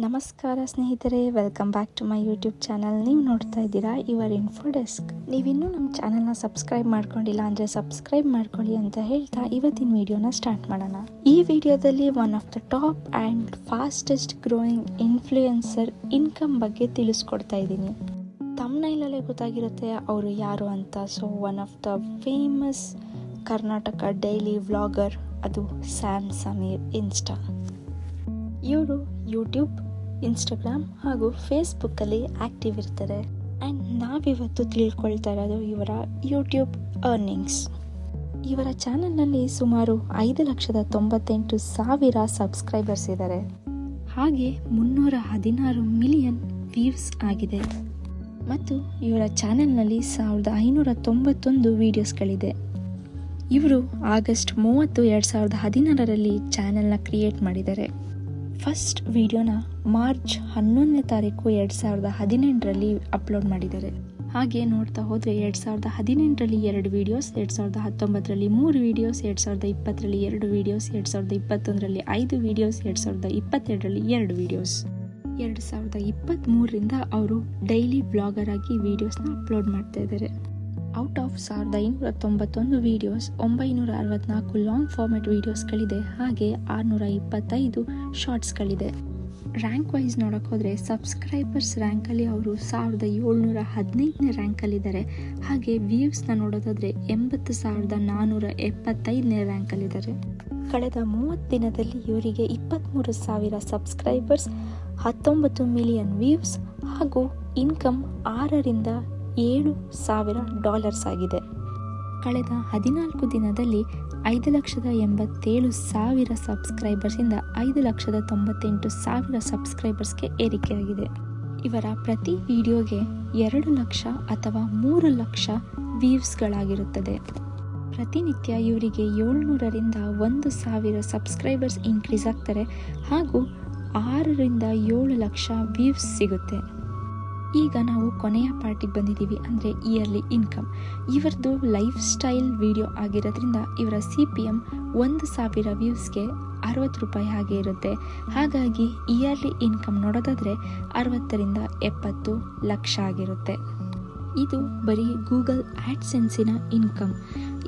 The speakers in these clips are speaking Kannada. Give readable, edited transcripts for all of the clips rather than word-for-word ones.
ನಮಸ್ಕಾರ ಸ್ನೇಹಿತರೆ, welcome back to my YouTube channel. ನೀವು ನೋಡ್ತಾ ಇದ್ದೀರಾ ಯುವರ್ ಇನ್ಫೋ ಡೆಸ್ಕ್. ನೀವಿನ್ನೂ ನಮ್ಮ ಚಾನಲ್ನ ಸಬ್ಸ್ಕ್ರೈಬ್ ಮಾಡ್ಕೊಂಡಿಲ್ಲ ಅಂದರೆ ಸಬ್ಸ್ಕ್ರೈಬ್ ಮಾಡ್ಕೊಳ್ಳಿ ಅಂತ ಹೇಳ್ತಾ ಇವತ್ತಿನ ವಿಡಿಯೋನ ಸ್ಟಾರ್ಟ್ ಮಾಡೋಣ. ಈ ವಿಡಿಯೋದಲ್ಲಿ one of the top and fastest growing influencer income ಬಗ್ಗೆ ತಿಳಿಸ್ಕೊಡ್ತಾ ಇದ್ದೀನಿ. ತಮ್ನೈಲಲ್ಲೇ ಗೊತ್ತಾಗಿರುತ್ತೆ ಅವರು ಯಾರು ಅಂತ. So one of the famous Karnataka daily vlogger, ಅದು ಸ್ಯಾಮ್ ಸಮೀರ್ ಇನ್ಸ್ಟಾ. ಇವರು ಯೂಟ್ಯೂಬ್, ಇನ್ಸ್ಟಾಗ್ರಾಮ್ ಹಾಗೂ ಫೇಸ್ಬುಕ್ಕಲ್ಲಿ ಆ್ಯಕ್ಟಿವ್ ಇರ್ತಾರೆ. ಆ್ಯಂಡ್ ನಾವಿವತ್ತು ತಿಳ್ಕೊಳ್ತಾ ಇರೋದು ಇವರ ಯೂಟ್ಯೂಬ್ ಅರ್ನಿಂಗ್ಸ್. ಇವರ ಚಾನಲ್ನಲ್ಲಿ ಸುಮಾರು 5,98,000 ಸಬ್ಸ್ಕ್ರೈಬರ್ಸ್ ಇದ್ದಾರೆ. ಹಾಗೆ 316 ಮಿಲಿಯನ್ ವ್ಯೂಸ್ ಆಗಿದೆ. ಮತ್ತು ಇವರ ಚಾನಲ್ನಲ್ಲಿ 1,591 ವೀಡಿಯೋಸ್ಗಳಿದೆ. ಇವರು ಆಗಸ್ಟ್ 30, 2016ರಲ್ಲಿ ಚಾನಲ್ನ ಕ್ರಿಯೇಟ್ ಮಾಡಿದ್ದಾರೆ. ಫಸ್ಟ್ ವಿಡಿಯೋನ ಮಾರ್ಚ್ 11ನೇ ತಾರೀಕು 2018ರಲ್ಲಿ ಅಪ್ಲೋಡ್ ಮಾಡಿದ್ದಾರೆ. ಹಾಗೆ ನೋಡ್ತಾ ಹೋದರೆ 2018ರಲ್ಲಿ 2 ವೀಡಿಯೋಸ್, 2019ರಲ್ಲಿ 3 ವೀಡಿಯೋಸ್, 2020ರಲ್ಲಿ 2 ವೀಡಿಯೋಸ್, 2021ರಲ್ಲಿ 5 ವೀಡಿಯೋಸ್, 2022ರಲ್ಲಿ 2 ವೀಡಿಯೋಸ್. 2023ರಿಂದ ಅವರು ಡೈಲಿ ವ್ಲಾಗರ್ ಆಗಿ ವೀಡಿಯೋಸ್ನ ಅಪ್ಲೋಡ್ ಮಾಡ್ತಾ ಇದ್ದಾರೆ. Out of 1,591 videos 964 long format ವೀಡಿಯೋಸ್ಗಳಿದೆ. ಹಾಗೆ 625 ಶಾರ್ಟ್ಸ್ಗಳಿದೆ. ರ್ಯಾಂಕ್ ವೈಸ್ ನೋಡೋಕೆ ಹೋದರೆ ಸಬ್ಸ್ಕ್ರೈಬರ್ಸ್ ರ್ಯಾಂಕಲ್ಲಿ ಅವರು 1,715ನೇ ರ್ಯಾಂಕಲ್ಲಿದ್ದಾರೆ. ಹಾಗೆ ವ್ಯೂಸ್ನ ನೋಡೋದಾದರೆ 80,475ನೇ ರ್ಯಾಂಕಲ್ಲಿದ್ದಾರೆ. ಕಳೆದ 30 ದಿನದಲ್ಲಿ ಇವರಿಗೆ 23,000 ಸಬ್ಸ್ಕ್ರೈಬರ್ಸ್, 19 ಮಿಲಿಯನ್ ವ್ಯೂಸ್ ಹಾಗೂ ಇನ್ಕಮ್ $6,000-7,000 ಆಗಿದೆ. ಕಳೆದ 14 ದಿನದಲ್ಲಿ 5,87,000 ಸಬ್ಸ್ಕ್ರೈಬರ್ಸಿಂದ 5,98,000 ಸಬ್ಸ್ಕ್ರೈಬರ್ಸ್ಗೆ ಏರಿಕೆಯಾಗಿದೆ. ಇವರ ಪ್ರತಿ ವಿಡಿಯೋಗೆ 2 ಲಕ್ಷ ಅಥವಾ 3 ಲಕ್ಷ ವ್ಯೂಸ್ಗಳಾಗಿರುತ್ತದೆ. ಪ್ರತಿನಿತ್ಯ ಇವರಿಗೆ 700ರಿಂದ 1,000 ಸಬ್ಸ್ಕ್ರೈಬರ್ಸ್ ಇನ್ಕ್ರೀಸ್ ಆಗ್ತಾರೆ. ಹಾಗೂ 6ರಿಂದ 7 ಲಕ್ಷ ವ್ಯೂಸ್ ಸಿಗುತ್ತೆ. ಈಗ ನಾವು ಕೊನೆಯ ಪಾರ್ಟಿಗೆ ಬಂದಿದ್ದೀವಿ, ಅಂದರೆ ಇಯರ್ಲಿ ಇನ್ಕಮ್. ಇವರದು ಲೈಫ್ ಸ್ಟೈಲ್ ವಿಡಿಯೋ ಆಗಿರೋದ್ರಿಂದ ಇವರ CPM 1,000 ವ್ಯೂಸ್ಗೆ ₹60 ಹಾಗೆ ಇರುತ್ತೆ. ಹಾಗಾಗಿ ಇಯರ್ಲಿ ಇನ್ಕಮ್ ನೋಡೋದಾದರೆ 60ರಿಂದ 70 ಲಕ್ಷ ಆಗಿರುತ್ತೆ. ಇದು ಬರೀ ಗೂಗಲ್ ಆ್ಯಡ್ಸೆನ್ಸಿನ ಇನ್ಕಮ್.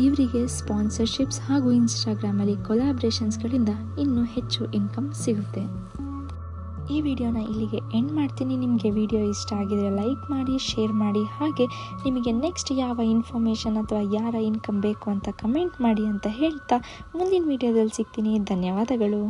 ಇವರಿಗೆ ಸ್ಪಾನ್ಸರ್ಶಿಪ್ಸ್ ಹಾಗೂ ಇನ್ಸ್ಟಾಗ್ರಾಮಲ್ಲಿ ಕೊಲಾಬ್ರೇಷನ್ಸ್ಗಳಿಂದ ಇನ್ನೂ ಹೆಚ್ಚು ಇನ್ಕಮ್ ಸಿಗುತ್ತೆ. ಈ ವಿಡಿಯೋನ ಇಲ್ಲಿಗೆ ಎಂಡ್ ಮಾಡ್ತೀನಿ. ನಿಮಗೆ ವಿಡಿಯೋ ಇಷ್ಟ ಆಗಿದರೆ ಲೈಕ್ ಮಾಡಿ, ಶೇರ್ ಮಾಡಿ. ಹಾಗೆ ನಿಮಗೆ ನೆಕ್ಸ್ಟ್ ಯಾವ ಇನ್ಫಾರ್ಮೇಷನ್ ಅಥವಾ ಯಾರ ಇನ್ಕಮ್ ಬೇಕು ಅಂತ ಕಮೆಂಟ್ ಮಾಡಿ ಅಂತ ಹೇಳ್ತಾ ಮುಂದಿನ ವಿಡಿಯೋದಲ್ಲಿ ಸಿಗ್ತೀನಿ. ಧನ್ಯವಾದಗಳು.